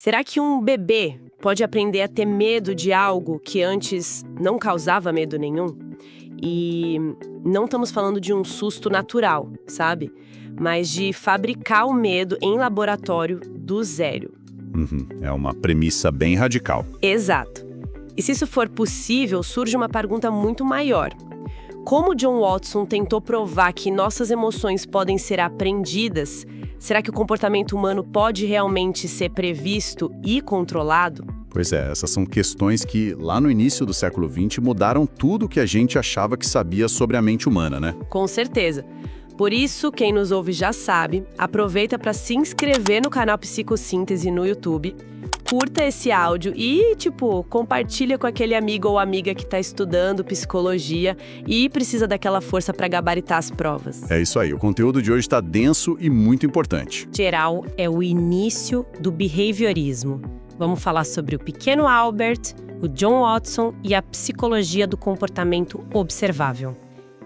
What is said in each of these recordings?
Será que um bebê pode aprender a ter medo de algo que antes não causava medo nenhum? E não estamos falando de um susto natural, sabe? Mas de fabricar o medo em laboratório do zero. É uma premissa bem radical. Exato. E se isso for possível, surge uma pergunta muito maior. Como John Watson tentou provar que nossas emoções podem ser aprendidas, será que o comportamento humano pode realmente ser previsto e controlado? Pois é, essas são questões que, lá no início do século XX, mudaram tudo o que a gente achava que sabia sobre a mente humana, né? Com certeza. Por isso, quem nos ouve já sabe, aproveita para se inscrever no canal Psicossíntese no YouTube, curta esse áudio e, compartilha com aquele amigo ou amiga que está estudando psicologia e precisa daquela força para gabaritar as provas. É isso aí, o conteúdo de hoje está denso e muito importante. Geral é o início do behaviorismo. Vamos falar sobre o pequeno Albert, o John Watson e a psicologia do comportamento observável.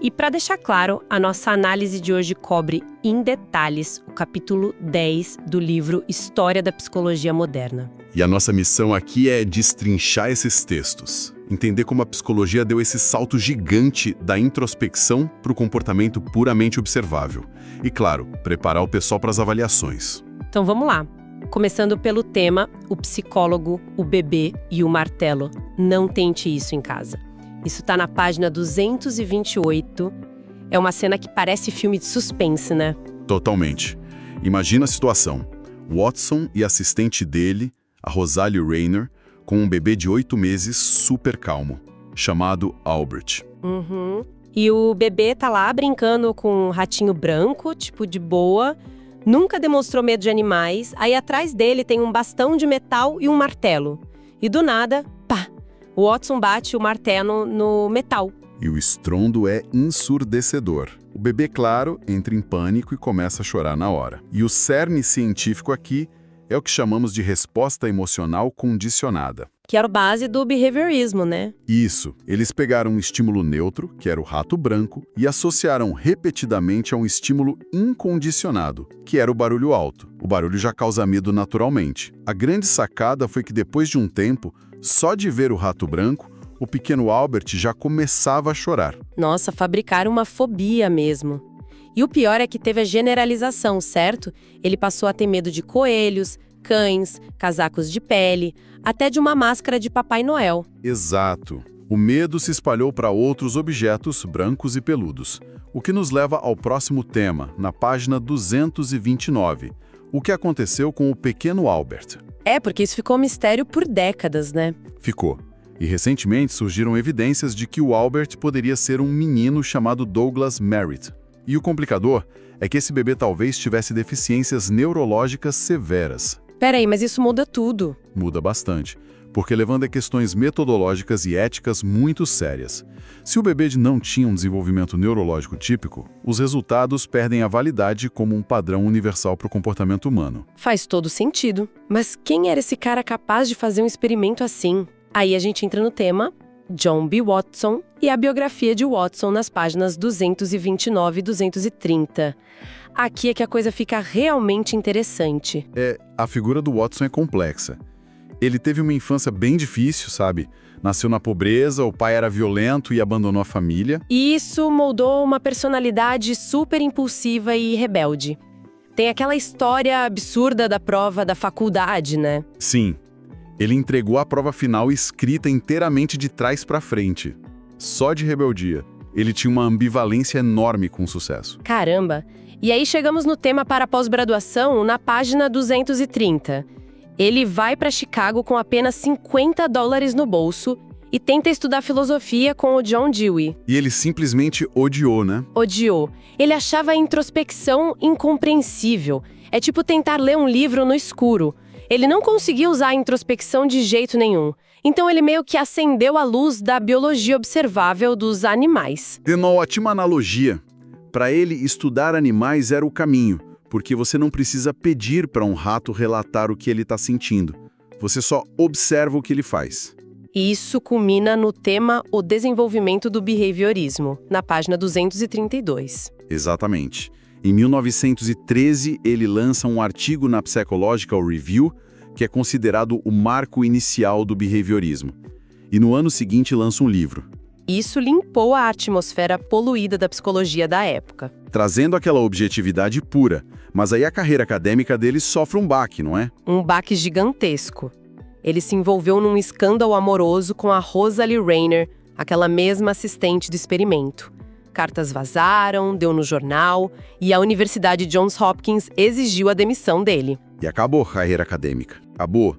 E para deixar claro, a nossa análise de hoje cobre em detalhes o capítulo 10 do livro História da Psicologia Moderna. E a nossa missão aqui é destrinchar esses textos, entender como a psicologia deu esse salto gigante da introspecção para o comportamento puramente observável. E, claro, preparar o pessoal para as avaliações. Então vamos lá. Começando pelo tema, o psicólogo, o bebê e o martelo. Não tente isso em casa. Isso está na página 228. É uma cena que parece filme de suspense, né? Totalmente. Imagina a situação. Watson e a assistente dele, a Rosalie Rayner, com um bebê de 8 meses super calmo, chamado Albert. E o bebê tá lá brincando com um ratinho branco, de boa. Nunca demonstrou medo de animais. Aí atrás dele tem um bastão de metal e um martelo. E do nada, pá! O Watson bate o martelo no metal. E o estrondo é ensurdecedor. O bebê, claro, entra em pânico e começa a chorar na hora. E o cerne científico aqui é o que chamamos de resposta emocional condicionada. Que era a base do behaviorismo, né? Isso. Eles pegaram um estímulo neutro, que era o rato branco, e associaram repetidamente a um estímulo incondicionado, que era o barulho alto. O barulho já causa medo naturalmente. A grande sacada foi que depois de um tempo, só de ver o rato branco, o pequeno Albert já começava a chorar. Nossa, fabricaram uma fobia mesmo. E o pior é que teve a generalização, certo? Ele passou a ter medo de coelhos, cães, casacos de pele, até de uma máscara de Papai Noel. Exato. O medo se espalhou para outros objetos brancos e peludos. O que nos leva ao próximo tema, na página 229. O que aconteceu com o pequeno Albert? É, porque isso ficou um mistério por décadas, né? Ficou. E recentemente surgiram evidências de que o Albert poderia ser um menino chamado Douglas Merritt. E o complicador é que esse bebê talvez tivesse deficiências neurológicas severas. Peraí, mas isso muda tudo. Muda bastante, porque levando a questões metodológicas e éticas muito sérias. Se o bebê não tinha um desenvolvimento neurológico típico, os resultados perdem a validade como um padrão universal para o comportamento humano. Faz todo sentido. Mas quem era esse cara capaz de fazer um experimento assim? Aí a gente entra no tema John B. Watson e a biografia de Watson nas páginas 229 e 230. Aqui é que a coisa fica realmente interessante. A figura do Watson é complexa. Ele teve uma infância bem difícil, sabe? Nasceu na pobreza, o pai era violento e abandonou a família. E isso moldou uma personalidade super impulsiva e rebelde. Tem aquela história absurda da prova da faculdade, né? Sim. Ele entregou a prova final escrita inteiramente de trás para frente. Só de rebeldia. Ele tinha uma ambivalência enorme com o sucesso. Caramba! E aí chegamos no tema para pós-graduação na página 230. Ele vai para Chicago com apenas $50 no bolso e tenta estudar filosofia com o John Dewey. E ele simplesmente odiou, né? Odiou. Ele achava a introspecção incompreensível. É tipo tentar ler um livro no escuro. Ele não conseguia usar a introspecção de jeito nenhum. Então ele meio que acendeu a luz da biologia observável dos animais. Tem uma ótima analogia. Para ele, estudar animais era o caminho, porque você não precisa pedir para um rato relatar o que ele está sentindo. Você só observa o que ele faz. E isso culmina no tema O Desenvolvimento do Behaviorismo, na página 232. Exatamente. Em 1913, ele lança um artigo na Psychological Review que é considerado o marco inicial do behaviorismo. E no ano seguinte lança um livro, Isso limpou a atmosfera poluída da psicologia da época. trazendo aquela objetividade pura. Mas aí a carreira acadêmica dele sofre um baque, não é? Um baque gigantesco. Ele se envolveu num escândalo amoroso com a Rosalie Rayner, aquela mesma assistente do experimento. Cartas vazaram, deu no jornal, e a Universidade Johns Hopkins exigiu a demissão dele. E acabou a carreira acadêmica. Acabou.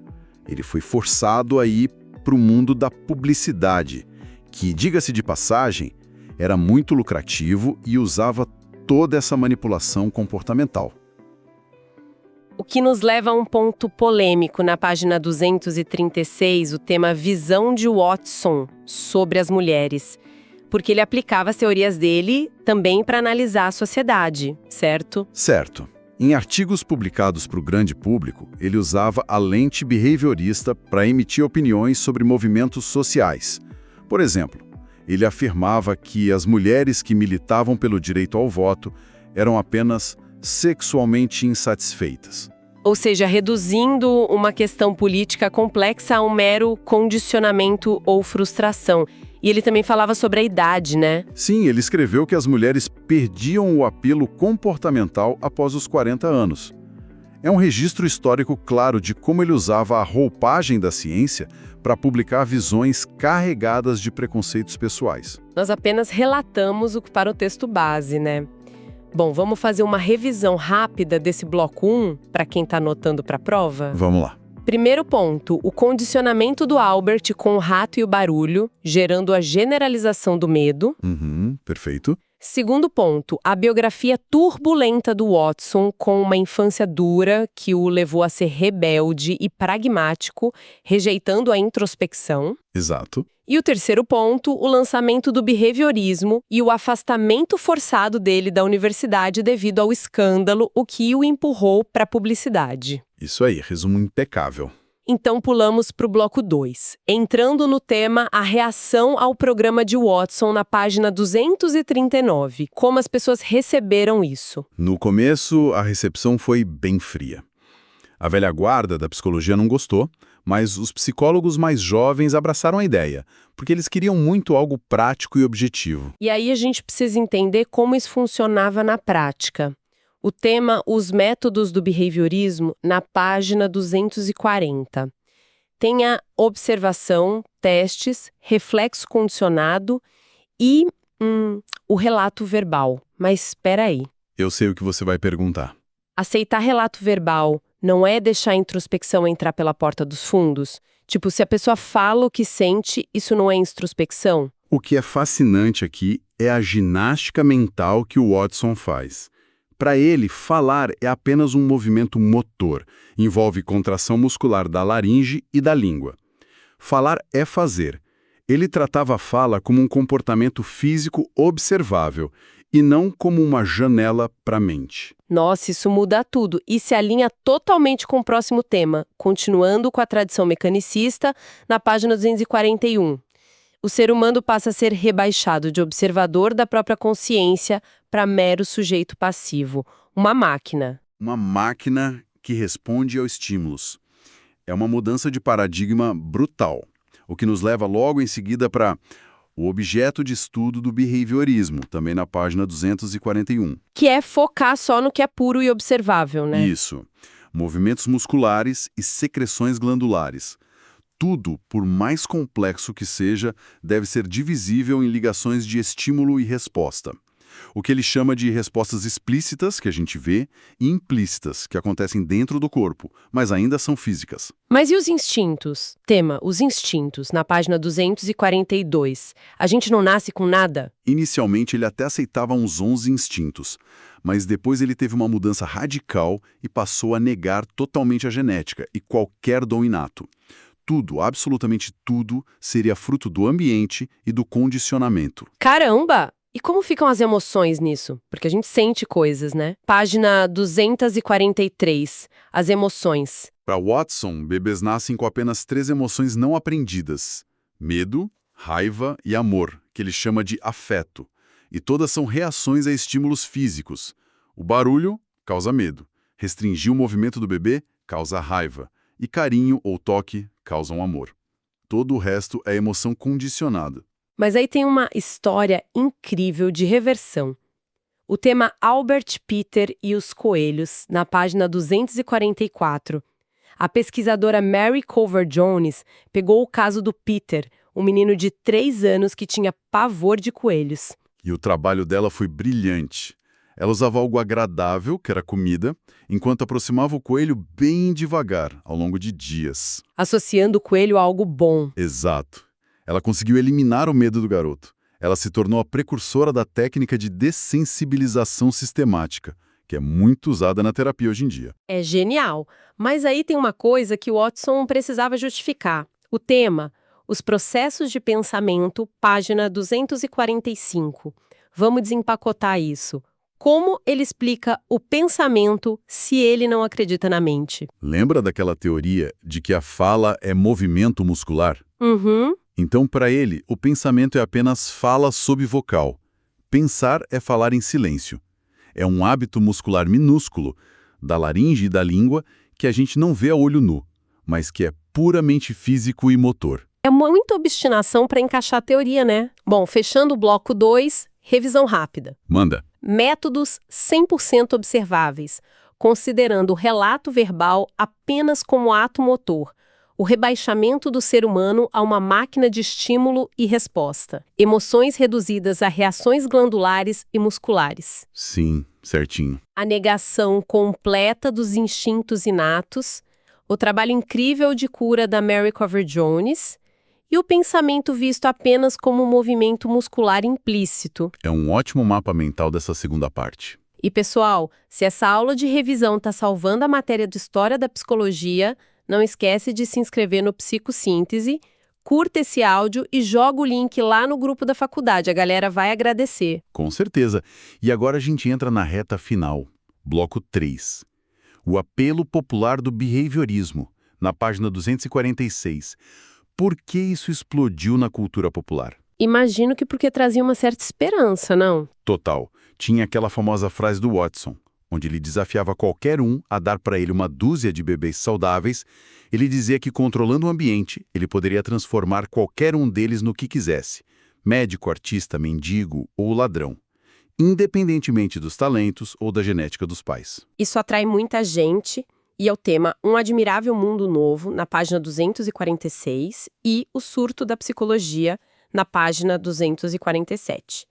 Ele foi forçado a ir para o mundo da publicidade, que, diga-se de passagem, era muito lucrativo e usava toda essa manipulação comportamental. O que nos leva a um ponto polêmico na página 236, o tema Visão de Watson sobre as mulheres. Porque ele aplicava as teorias dele também para analisar a sociedade, certo? Certo. Em artigos publicados para o grande público, ele usava a lente behaviorista para emitir opiniões sobre movimentos sociais. Por exemplo, ele afirmava que as mulheres que militavam pelo direito ao voto eram apenas sexualmente insatisfeitas. Ou seja, reduzindo uma questão política complexa a um mero condicionamento ou frustração. E ele também falava sobre a idade, né? Sim, ele escreveu que as mulheres perdiam o apelo comportamental após os 40 anos. É um registro histórico claro de como ele usava a roupagem da ciência para publicar visões carregadas de preconceitos pessoais. Nós apenas relatamos o que para o texto base, né? Bom, vamos fazer uma revisão rápida desse bloco 1, para quem está anotando para a prova? Vamos lá. Primeiro ponto, o condicionamento do Albert com o rato e o barulho, gerando a generalização do medo. Perfeito. Segundo ponto, a biografia turbulenta do Watson com uma infância dura que o levou a ser rebelde e pragmático, rejeitando a introspecção. Exato. E o terceiro ponto, o lançamento do behaviorismo e o afastamento forçado dele da universidade devido ao escândalo, o que o empurrou para a publicidade. Isso aí, resumo impecável. Então pulamos para o bloco 2, entrando no tema a reação ao programa de Watson na página 239, como as pessoas receberam isso. No começo, a recepção foi bem fria. A velha guarda da psicologia não gostou, mas os psicólogos mais jovens abraçaram a ideia, porque eles queriam muito algo prático e objetivo. E aí a gente precisa entender como isso funcionava na prática. O tema Os Métodos do Behaviorismo, na página 240. Tem a observação, testes, reflexo condicionado e o relato verbal. Mas espera aí. Eu sei o que você vai perguntar. Aceitar relato verbal não é deixar a introspecção entrar pela porta dos fundos? Tipo, se a pessoa fala o que sente, isso não é introspecção? O que é fascinante aqui é a ginástica mental que o Watson faz. Para ele, falar é apenas um movimento motor, envolve contração muscular da laringe e da língua. Falar é fazer. Ele tratava a fala como um comportamento físico observável e não como uma janela para a mente. Nossa, isso muda tudo e se alinha totalmente com o próximo tema, continuando com a tradição mecanicista, na página 241. O ser humano passa a ser rebaixado de observador da própria consciência para mero sujeito passivo, uma máquina. Uma máquina que responde aos estímulos. É uma mudança de paradigma brutal, o que nos leva logo em seguida para o objeto de estudo do behaviorismo, também na página 241. Que é focar só no que é puro e observável, né? Isso. Movimentos musculares e secreções glandulares. Tudo, por mais complexo que seja, deve ser divisível em ligações de estímulo e resposta. O que ele chama de respostas explícitas, que a gente vê, e implícitas, que acontecem dentro do corpo, mas ainda são físicas. Mas e os instintos? Tema, os instintos, na página 242. A gente não nasce com nada? Inicialmente, ele até aceitava uns 11 instintos, mas depois ele teve uma mudança radical e passou a negar totalmente a genética e qualquer dom inato. Tudo, absolutamente tudo, seria fruto do ambiente e do condicionamento. Caramba! E como ficam as emoções nisso? Porque a gente sente coisas, né? Página 243. As emoções. Para Watson, bebês nascem com apenas 3 emoções não aprendidas: medo, raiva e amor, que ele chama de afeto. E todas são reações a estímulos físicos. O barulho causa medo. Restringir o movimento do bebê causa raiva. e carinho ou toque causam amor. Todo o resto é emoção condicionada. Mas aí tem uma história incrível de reversão. O tema Albert Peter e os Coelhos, na página 244. A pesquisadora Mary Cover Jones pegou o caso do Peter, um menino de 3 anos que tinha pavor de coelhos. E o trabalho dela foi brilhante. Ela usava algo agradável, que era comida, enquanto aproximava o coelho bem devagar, ao longo de dias. Associando o coelho a algo bom. Exato. Ela conseguiu eliminar o medo do garoto. Ela se tornou a precursora da técnica de dessensibilização sistemática, que é muito usada na terapia hoje em dia. É genial. Mas aí tem uma coisa que o Watson precisava justificar. O tema, os processos de pensamento, página 245. Vamos desempacotar isso. Como ele explica o pensamento se ele não acredita na mente? Lembra daquela teoria de que a fala é movimento muscular? Uhum. Então, para ele, o pensamento é apenas fala sob vocal. Pensar é falar em silêncio. É um hábito muscular minúsculo, da laringe e da língua, que a gente não vê a olho nu, mas que é puramente físico e motor. É muita obstinação para encaixar a teoria, né? Bom, fechando o bloco 2, revisão rápida. Manda. Métodos 100% observáveis, considerando o relato verbal apenas como ato motor, o rebaixamento do ser humano a uma máquina de estímulo e resposta, emoções reduzidas a reações glandulares e musculares. Sim, certinho. A negação completa dos instintos inatos, o trabalho incrível de cura da Mary Cover Jones e o pensamento visto apenas como um movimento muscular implícito. É um ótimo mapa mental dessa segunda parte. E, pessoal, se essa aula de revisão está salvando a matéria de História da Psicologia, não esquece de se inscrever no Psicossíntese, curta esse áudio e joga o link lá no grupo da faculdade. A galera vai agradecer. Com certeza. E agora a gente entra na reta final, bloco 3. O apelo popular do behaviorismo, na página 246. Por que isso explodiu na cultura popular? Imagino que porque trazia uma certa esperança, não? Total. Tinha aquela famosa frase do Watson, onde ele desafiava qualquer um a dar para ele uma dúzia de bebês saudáveis. Ele dizia que, controlando o ambiente, ele poderia transformar qualquer um deles no que quisesse. Médico, artista, mendigo ou ladrão. Independentemente dos talentos ou da genética dos pais. Isso atrai muita gente e é o tema Um Admirável Mundo Novo, na página 246, e O Surto da Psicologia, na página 247.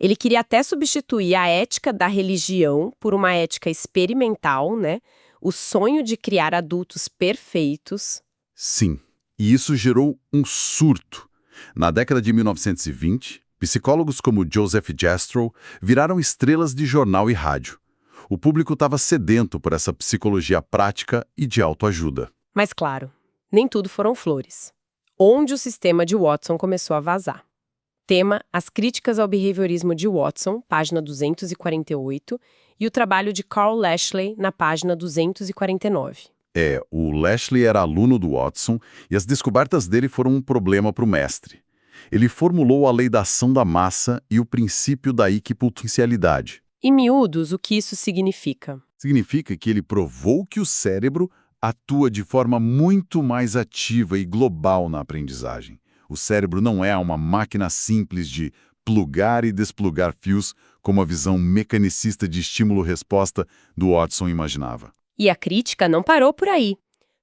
Ele queria até substituir a ética da religião por uma ética experimental, né? O sonho de criar adultos perfeitos. Sim, e isso gerou um surto. Na década de 1920, psicólogos como Joseph Jastrow viraram estrelas de jornal e rádio. O público estava sedento por essa psicologia prática e de autoajuda. Mas claro, nem tudo foram flores. Onde o sistema de Watson começou a vazar. Tema, as críticas ao behaviorismo de Watson, página 248, e o trabalho de Carl Lashley, na página 249. O Lashley era aluno do Watson e as descobertas dele foram um problema para o mestre. Ele formulou a lei da ação da massa e o princípio da equipotencialidade. Em miúdos, o que isso significa? Significa que ele provou que o cérebro atua de forma muito mais ativa e global na aprendizagem. O cérebro não é uma máquina simples de plugar e desplugar fios, como a visão mecanicista de estímulo-resposta do Watson imaginava. E a crítica não parou por aí.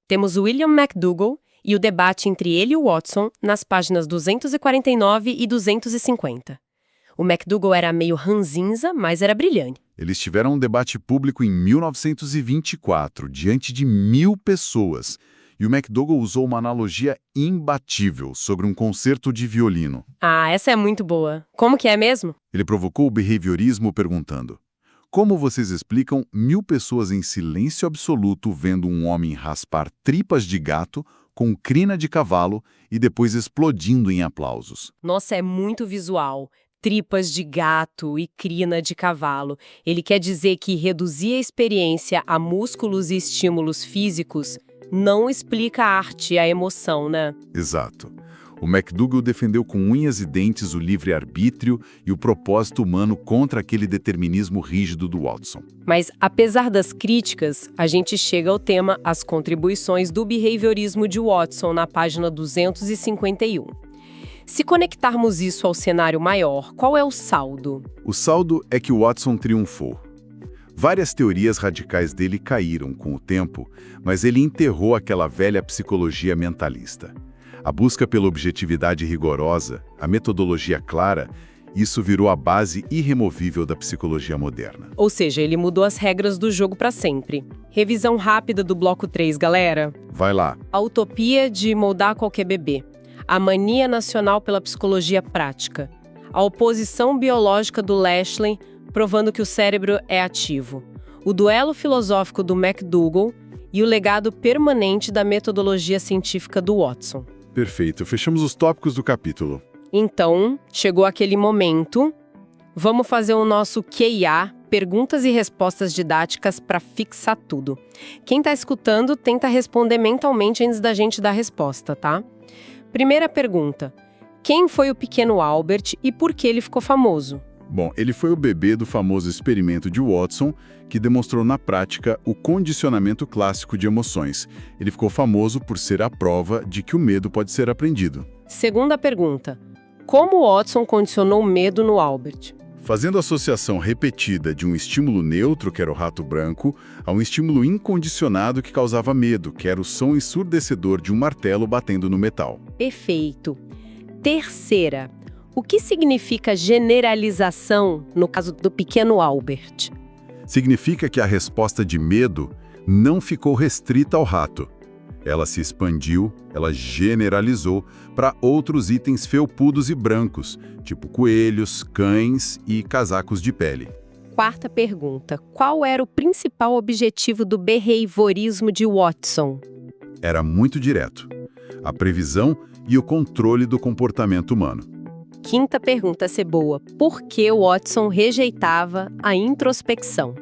Temos William McDougall e o debate entre ele e o Watson nas páginas 249 e 250. O McDougall era meio ranzinza, mas era brilhante. Eles tiveram um debate público em 1924, diante de 1000 pessoas. E o McDougall usou uma analogia imbatível sobre um concerto de violino. Ah, essa é muito boa. Como que é mesmo? Ele provocou o behaviorismo perguntando: como vocês explicam 1000 pessoas em silêncio absoluto vendo um homem raspar tripas de gato com crina de cavalo e depois explodindo em aplausos? Nossa, é muito visual. Tripas de gato e crina de cavalo. Ele quer dizer que reduzir a experiência a músculos e estímulos físicos não explica a arte e a emoção, né? Exato. O McDougall defendeu com unhas e dentes o livre-arbítrio e o propósito humano contra aquele determinismo rígido do Watson. Mas, apesar das críticas, a gente chega ao tema As Contribuições do Behaviorismo de Watson, na página 251. Se conectarmos isso ao cenário maior, qual é o saldo? O saldo é que o Watson triunfou. Várias teorias radicais dele caíram com o tempo, mas ele enterrou aquela velha psicologia mentalista. A busca pela objetividade rigorosa, a metodologia clara, isso virou a base irremovível da psicologia moderna. Ou seja, ele mudou as regras do jogo para sempre. Revisão rápida do bloco 3, galera. Vai lá. A utopia de moldar qualquer bebê. A mania nacional pela psicologia prática. A oposição biológica do Lashley, provando que o cérebro é ativo. O duelo filosófico do McDougall e o legado permanente da metodologia científica do Watson. Perfeito, fechamos os tópicos do capítulo. Então, chegou aquele momento. Vamos fazer o nosso QIA, perguntas e respostas didáticas para fixar tudo. Quem está escutando, tenta responder mentalmente antes da gente dar a resposta, tá? Primeira pergunta. Quem foi o pequeno Albert e por que ele ficou famoso? Bom, ele foi o bebê do famoso experimento de Watson, que demonstrou na prática o condicionamento clássico de emoções. Ele ficou famoso por ser a prova de que o medo pode ser aprendido. Segunda pergunta. Como Watson condicionou o medo no Albert? Fazendo associação repetida de um estímulo neutro, que era o rato branco, a um estímulo incondicionado que causava medo, que era o som ensurdecedor de um martelo batendo no metal. Perfeito. Terceira. O que significa generalização no caso do pequeno Albert? Significa que a resposta de medo não ficou restrita ao rato. Ela se expandiu, ela generalizou para outros itens felpudos e brancos, tipo coelhos, cães e casacos de pele. Quarta pergunta. Qual era o principal objetivo do behaviorismo de Watson? Era muito direto. A previsão e o controle do comportamento humano. Quinta pergunta, Ceboa. Por que Watson rejeitava a introspecção?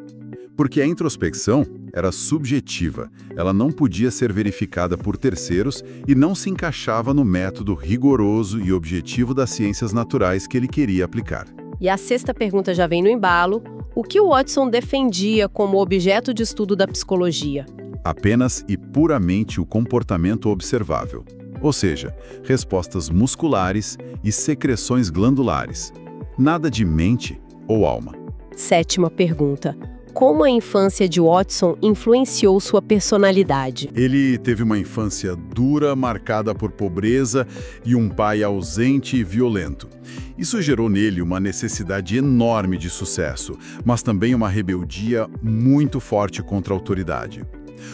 Porque a introspecção era subjetiva, ela não podia ser verificada por terceiros e não se encaixava no método rigoroso e objetivo das ciências naturais que ele queria aplicar. E a sexta pergunta já vem no embalo. O que Watson defendia como objeto de estudo da psicologia? Apenas e puramente o comportamento observável. Ou seja, respostas musculares e secreções glandulares. Nada de mente ou alma. Sétima pergunta. Como a infância de Watson influenciou sua personalidade? Ele teve uma infância dura, marcada por pobreza e um pai ausente e violento. Isso gerou nele uma necessidade enorme de sucesso, mas também uma rebeldia muito forte contra a autoridade.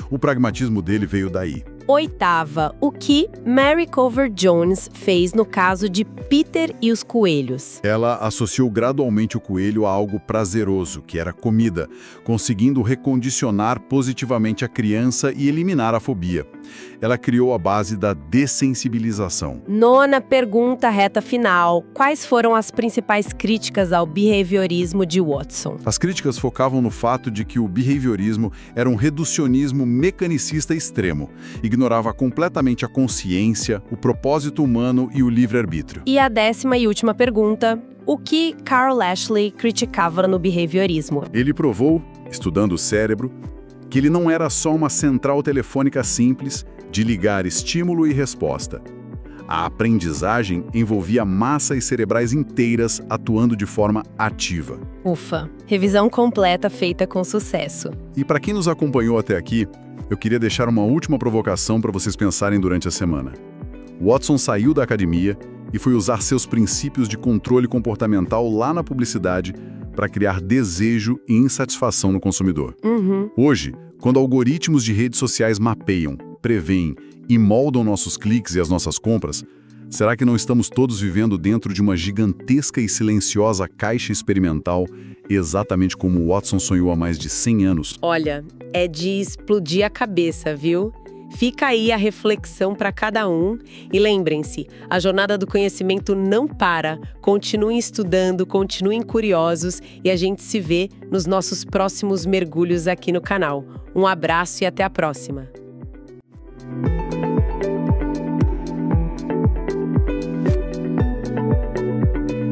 O pragmatismo dele veio daí. Oitava, o que Mary Cover Jones fez no caso de Peter e os coelhos? Ela associou gradualmente o coelho a algo prazeroso, que era comida, conseguindo recondicionar positivamente a criança e eliminar a fobia. Ela criou a base da dessensibilização. Nona pergunta, reta final. Quais foram as principais críticas ao behaviorismo de Watson? As críticas focavam no fato de que o behaviorismo era um reducionismo mecanicista extremo, ignorava completamente a consciência, o propósito humano e o livre-arbítrio. E a décima e última pergunta, o que Carl Lashley criticava no behaviorismo? Ele provou, estudando o cérebro, que ele não era só uma central telefônica simples de ligar estímulo e resposta. A aprendizagem envolvia massas cerebrais inteiras atuando de forma ativa. Ufa, revisão completa feita com sucesso. E para quem nos acompanhou até aqui, eu queria deixar uma última provocação para vocês pensarem durante a semana. Watson saiu da academia e foi usar seus princípios de controle comportamental lá na publicidade para criar desejo e insatisfação no consumidor. Hoje, quando algoritmos de redes sociais mapeiam, preveem e moldam nossos cliques e as nossas compras, será que não estamos todos vivendo dentro de uma gigantesca e silenciosa caixa experimental, exatamente como Watson sonhou há mais de 100 anos? Olha, é de explodir a cabeça, viu? Fica aí a reflexão para cada um e lembrem-se, a jornada do conhecimento não para. Continuem estudando, continuem curiosos e a gente se vê nos nossos próximos mergulhos aqui no canal. Um abraço e até a próxima!